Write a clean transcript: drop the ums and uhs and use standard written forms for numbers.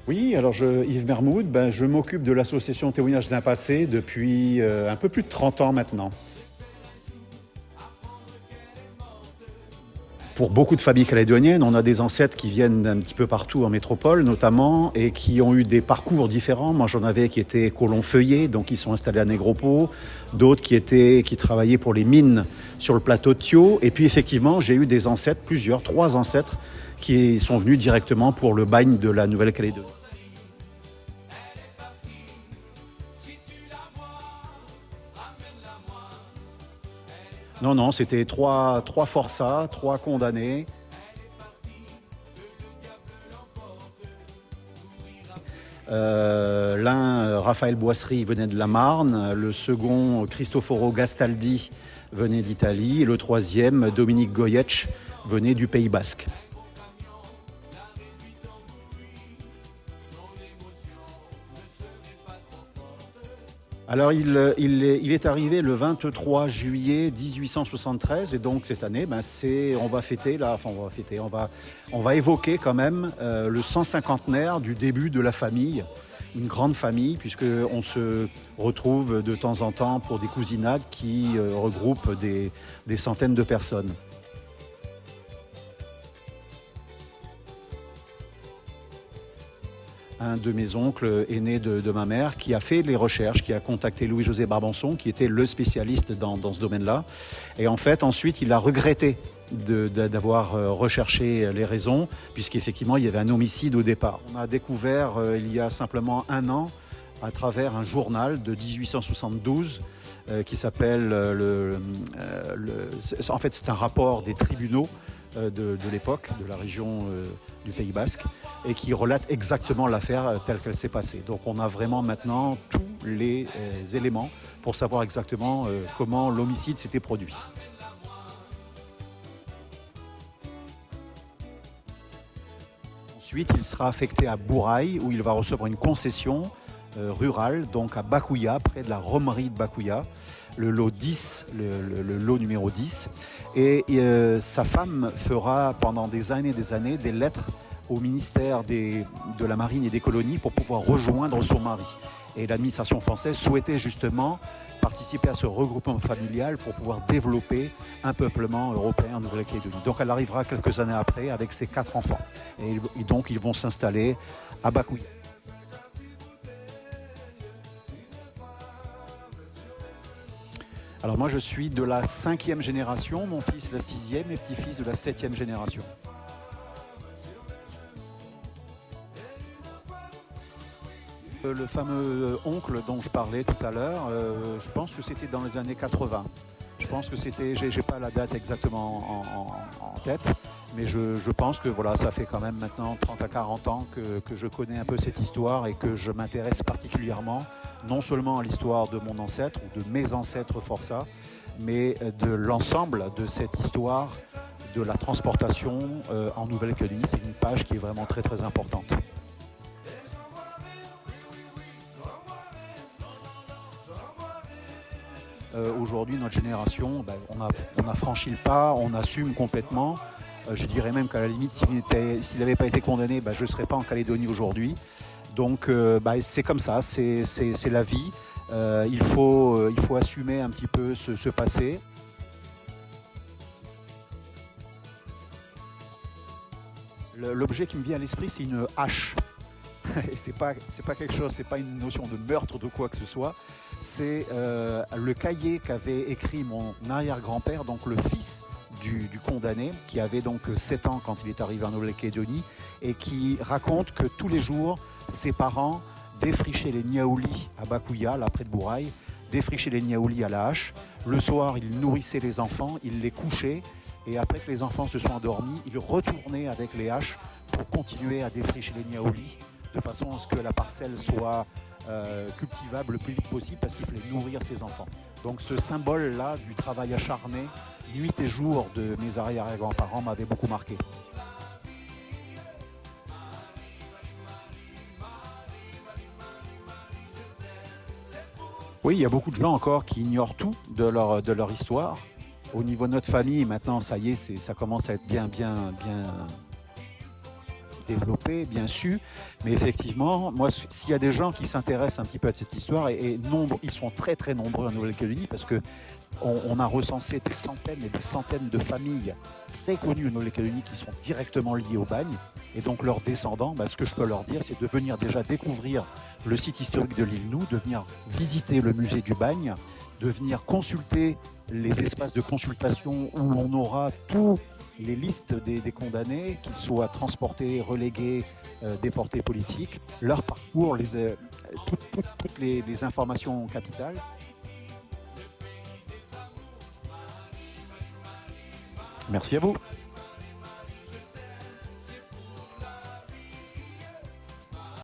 Oui, alors Yves Mermoud, je m'occupe de l'association Témoignages d'un passé depuis un peu plus de 30 ans maintenant. Pour beaucoup de familles calédoniennes, on a des ancêtres qui viennent d'un petit peu partout en métropole notamment et qui ont eu des parcours différents. Moi j'en avais qui étaient colons feuillés, donc ils sont installés à Négropo, d'autres qui travaillaient pour les mines sur le plateau de Thio. Et puis effectivement j'ai eu des ancêtres, trois ancêtres, qui sont venus directement pour le bagne de la Nouvelle-Calédonie. Non, non, c'était trois forçats, trois condamnés. L'un, Raphaël Boisserie, venait de la Marne. Le second, Cristoforo Gastaldi, venait d'Italie. Et le troisième, Dominique Goyetch, venait du Pays Basque. Alors il est arrivé le 23 juillet 1873 et donc cette année, on va fêter là, enfin on va évoquer quand même le 150aire du début de la famille, une grande famille puisqu'on se retrouve de temps en temps pour des cousinades qui regroupent des centaines de personnes. Un de mes oncles aînés de ma mère qui a fait les recherches, qui a contacté Louis-José Barbançon, qui était le spécialiste dans ce domaine-là. Et en fait, ensuite, il a regretté d'avoir recherché les raisons, puisqu'effectivement, il y avait un homicide au départ. On a découvert il y a simplement un an, à travers un journal de 1872 qui s'appelle en fait, c'est un rapport des tribunaux de l'époque, de la région du Pays Basque, et qui relate exactement l'affaire telle qu'elle s'est passée. Donc on a vraiment maintenant tous les éléments pour savoir exactement comment l'homicide s'était produit. Ensuite, il sera affecté à Bourail, où il va recevoir une concession rurale, donc à Bakouya, près de la romerie de Bakouya, le lot 10, le lot numéro 10. Et sa femme fera pendant des années des lettres au ministère de la Marine et des Colonies pour pouvoir rejoindre son mari. Et l'administration française souhaitait justement participer à ce regroupement familial pour pouvoir développer un peuplement européen en Nouvelle-Calédonie. Donc elle arrivera quelques années après avec ses 4 enfants. Et donc ils vont s'installer à Bakouya. Alors moi je suis de la 5e génération, mon fils la 6e et petit-fils de la 7e génération. Le fameux oncle dont je parlais tout à l'heure, je pense que c'était dans les années 80. Je pense que c'était, j'ai pas la date exactement en tête, mais je pense que voilà, ça fait quand même maintenant 30 à 40 ans que je connais un peu cette histoire et que je m'intéresse particulièrement non seulement à l'histoire de mon ancêtre ou de mes ancêtres forçats, mais de l'ensemble de cette histoire de la transportation en Nouvelle-Calédonie. C'est une page qui est vraiment très très importante. Aujourd'hui, notre génération, on a franchi le pas, on assume complètement. Je dirais même qu'à la limite, s'il n'avait pas été condamné, je ne serais pas en Calédonie aujourd'hui. Donc c'est comme ça, c'est la vie. Il faut assumer un petit peu ce passé. L'objet qui me vient à l'esprit, c'est une hache. Et c'est pas quelque chose, c'est pas une notion de meurtre de quoi que ce soit. C'est le cahier qu'avait écrit mon arrière-grand-père, donc le fils du condamné, qui avait donc 7 ans quand il est arrivé en Nouvelle-Calédonie, et qui raconte que tous les jours, ses parents défrichaient les niaoulis à Bakouya, là près de Bourail, défrichaient les niaoulis à la hache. Le soir, ils nourrissaient les enfants, ils les couchaient, et après que les enfants se sont endormis, ils retournaient avec les haches pour continuer à défricher les niaoulis, de façon à ce que la parcelle soit cultivable le plus vite possible parce qu'il fallait nourrir ses enfants. Donc ce symbole-là du travail acharné, nuit et jour de mes arrière-grands-parents m'avait beaucoup marqué. Oui, il y a beaucoup de gens encore qui ignorent tout de leur histoire. Au niveau de notre famille, maintenant, ça y est, ça commence à être bien développé, bien su. Mais effectivement, moi, s'il y a des gens qui s'intéressent un petit peu à cette histoire, et ils sont très très nombreux en Nouvelle-Calédonie, parce que on a recensé des centaines et des centaines de familles très connues en Nouvelle-Calédonie qui sont directement liées au bagne. Et donc leurs descendants, ce que je peux leur dire, c'est de venir déjà découvrir le site historique de l'île Nou, de venir visiter le musée du bagne, de venir consulter les espaces de consultation où on aura tous les listes des condamnés, qu'ils soient transportés, relégués, déportés politiques, leur parcours, toutes les informations capitales. Merci à vous.